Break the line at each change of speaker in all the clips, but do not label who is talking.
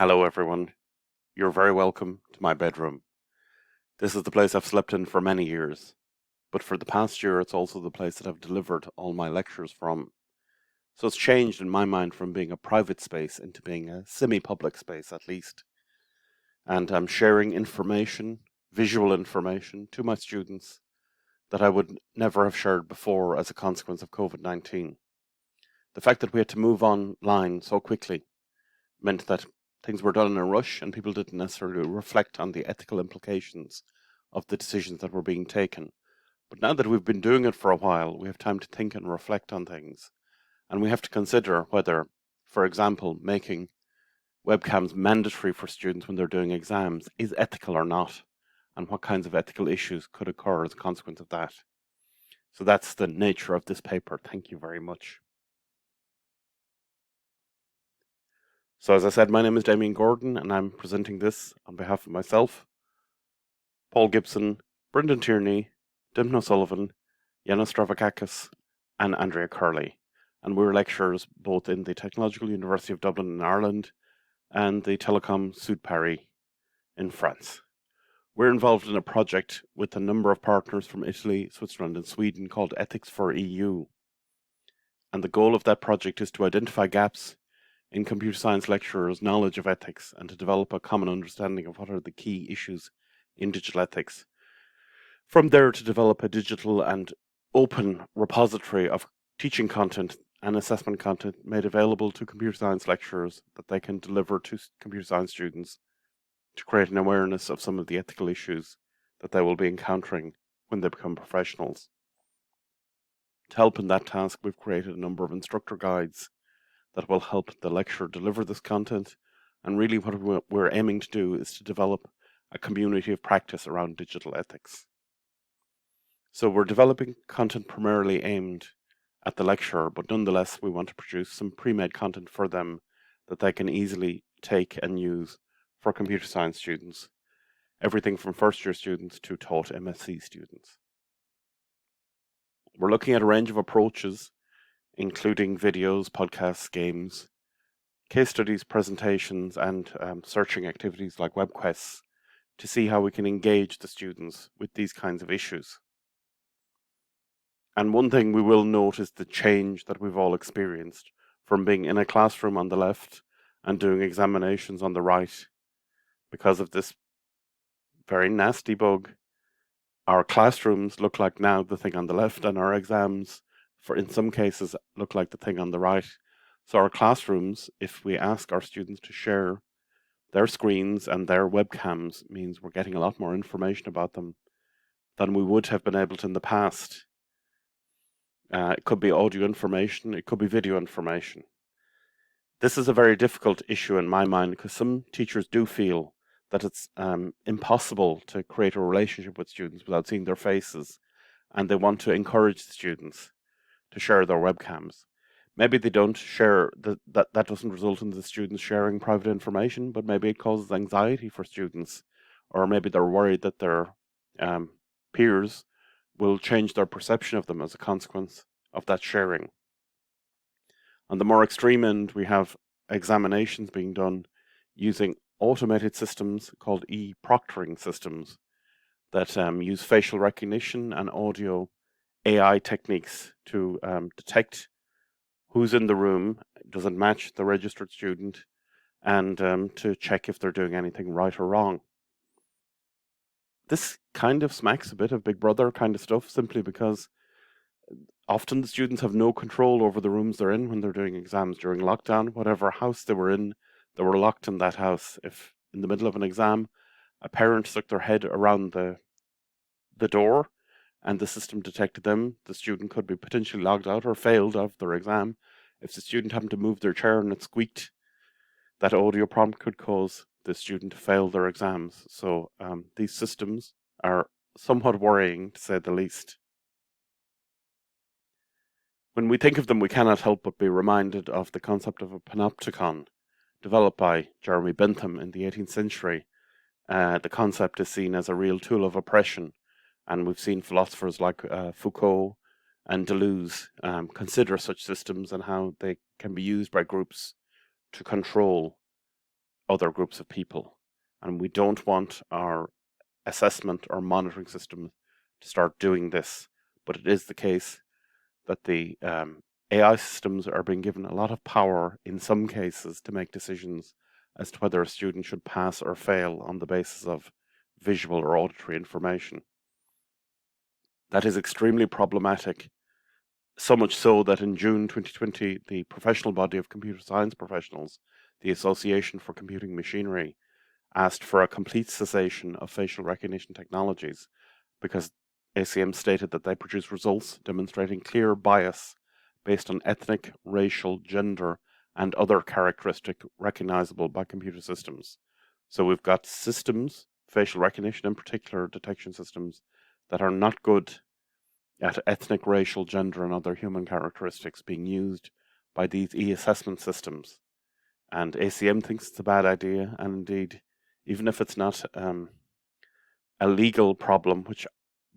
Hello everyone, you're very welcome to my bedroom. This is the place I've slept in for many years, but for the past year it's also the place that I've delivered all my lectures from. So it's changed in my mind from being a private space into being a semi-public space at least. And I'm sharing information, visual information, to my students that I would never have shared before as a consequence of COVID-19. The fact that we had to move online so quickly meant that things were done in a rush and people didn't necessarily reflect on the ethical implications of the decisions that were being taken. But now that we've been doing it for a while, we have time to think and reflect on things. And we have to consider whether, for example, making webcams mandatory for students when they're doing exams is ethical or not, and what kinds of ethical issues could occur as a consequence of that. So that's the nature of this paper. Thank you very much. So as I said, my name is Damien Gordon, and I'm presenting this on behalf of myself, Paul Gibson, Brendan Tierney, Dimna Sullivan, Yanis Stravakakis, and Andrea Curley. And we're lecturers both in the Technological University of Dublin in Ireland and the Telecom Sud Paris in France. We're involved in a project with a number of partners from Italy, Switzerland, and Sweden called Ethics for EU. And the goal of that project is to identify gaps in computer science lecturers' knowledge of ethics and to develop a common understanding of what are the key issues in digital ethics. From there, to develop a digital and open repository of teaching content and assessment content made available to computer science lecturers that they can deliver to computer science students to create an awareness of some of the ethical issues that they will be encountering when they become professionals. To help in that task, we've created a number of instructor guides that will help the lecturer deliver this content. And really what we're aiming to do is to develop a community of practice around digital ethics. So we're developing content primarily aimed at the lecturer, but nonetheless we want to produce some pre-made content for them that they can easily take and use for computer science students, everything from first-year students to taught MSc students. We're looking at a range of approaches, including videos, podcasts, games, case studies, presentations, and searching activities like web quests to see how we can engage the students with these kinds of issues. And one thing we will note is the change that we've all experienced from being in a classroom on the left and doing examinations on the right. Because of this very nasty bug, our classrooms look like now the thing on the left, and our exams, in some cases, look like the thing on the right. So our classrooms, if we ask our students to share their screens and their webcams, means we're getting a lot more information about them than we would have been able to in the past. It could be audio information, it could be video information. This is a very difficult issue in my mind because some teachers do feel that it's impossible to create a relationship with students without seeing their faces, and they want to encourage the students to share their webcams. Maybe they don't share, that doesn't result in the students sharing private information, but maybe it causes anxiety for students, or maybe they're worried that their peers will change their perception of them as a consequence of that sharing. On the more extreme end, we have examinations being done using automated systems called e-proctoring systems that use facial recognition and audio AI techniques to detect who's in the room, does it match the registered student, and to check if they're doing anything right or wrong. This kind of smacks a bit of Big Brother kind of stuff, simply because often the students have no control over the rooms they're in when they're doing exams during lockdown. Whatever house they were in, they were locked in that house. If in the middle of an exam, a parent stuck their head around the door and the system detected them, the student could be potentially logged out or failed of their exam. If the student happened to move their chair and it squeaked, that audio prompt could cause the student to fail their exams. So these systems are somewhat worrying, to say the least. When we think of them, we cannot help but be reminded of the concept of a Panopticon, developed by Jeremy Bentham in the 18th century. The concept is seen as a real tool of oppression, and we've seen philosophers like Foucault and Deleuze consider such systems and how they can be used by groups to control other groups of people. And we don't want our assessment or monitoring system to start doing this. But it is the case that the AI systems are being given a lot of power in some cases to make decisions as to whether a student should pass or fail on the basis of visual or auditory information. That is extremely problematic, so much so that in June 2020, the professional body of computer science professionals, the Association for Computing Machinery, asked for a complete cessation of facial recognition technologies because ACM stated that they produce results demonstrating clear bias based on ethnic, racial, gender, and other characteristics recognizable by computer systems. So we've got systems, facial recognition in particular, detection systems, that are not good at ethnic, racial, gender, and other human characteristics being used by these e-assessment systems. And ACM thinks it's a bad idea, and indeed, even if it's not a legal problem, which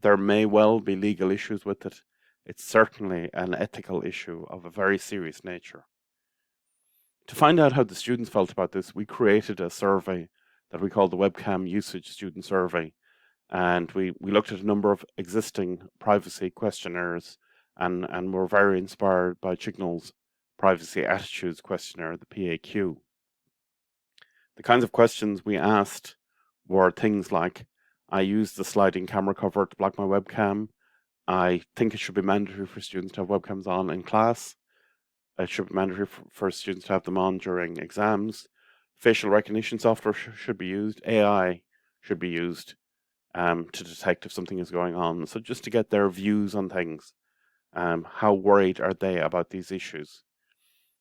there may well be legal issues with it, it's certainly an ethical issue of a very serious nature. To find out how the students felt about this, we created a survey that we call the Webcam Usage Student Survey. And we looked at a number of existing privacy questionnaires and were very inspired by Chignall's Privacy Attitudes Questionnaire, the PAQ. The kinds of questions we asked were things like, I use the sliding camera cover to block my webcam. I think it should be mandatory for students to have webcams on in class. It should be mandatory for students to have them on during exams. Facial recognition software should be used. AI should be used to detect if something is going on. So just to get their views on things. How worried are they about these issues?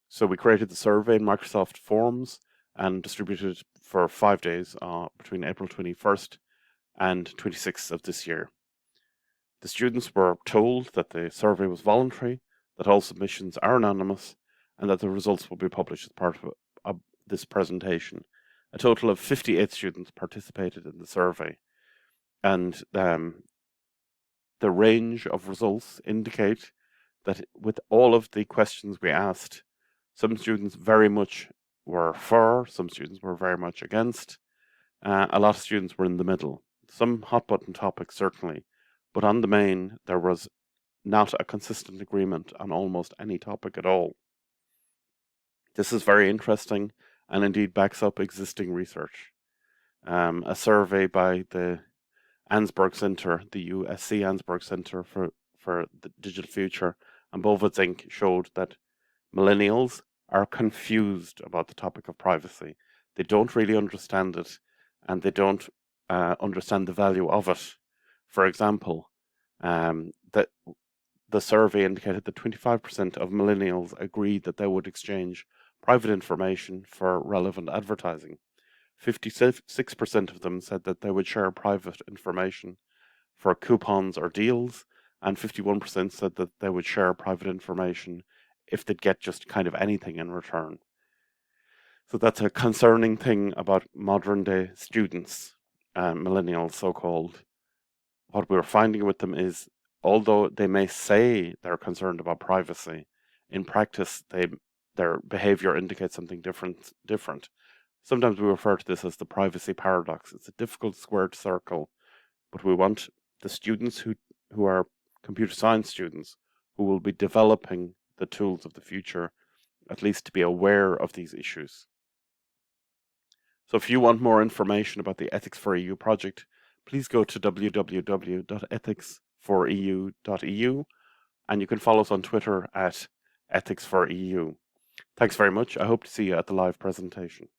So we created the survey in Microsoft Forms and distributed it for 5 days between April 21st and 26th of this year. The students were told that the survey was voluntary, that all submissions are anonymous, and that the results will be published as part of this presentation. A total of 58 students participated in the survey, and the range of results indicate that with all of the questions we asked, some students very much were for, some students were very much against, a lot of students were in the middle. Some hot button topics certainly, but on the main there was not a consistent agreement on almost any topic at all. This is very interesting and indeed backs up existing research. A survey by the Ansberg Center, the USC Ansberg Center for the Digital Future, and Bovids Inc. showed that millennials are confused about the topic of privacy. They don't really understand it, and they don't understand the value of it. For example, that the survey indicated that 25% of millennials agreed that they would exchange private information for relevant advertising. 56% of them said that they would share private information for coupons or deals, and 51% said that they would share private information if they'd get just kind of anything in return. So that's a concerning thing about modern day students, millennials so-called. What we're finding with them is, although they may say they're concerned about privacy, in practice their behavior indicates something different. Sometimes we refer to this as the privacy paradox. It's a difficult squared circle, but we want the students who are computer science students, who will be developing the tools of the future, at least to be aware of these issues. So if you want more information about the Ethics for EU project, please go to www.ethics4eu.eu, and you can follow us on Twitter at ethics4eu. Thanks very much. I hope to see you at the live presentation.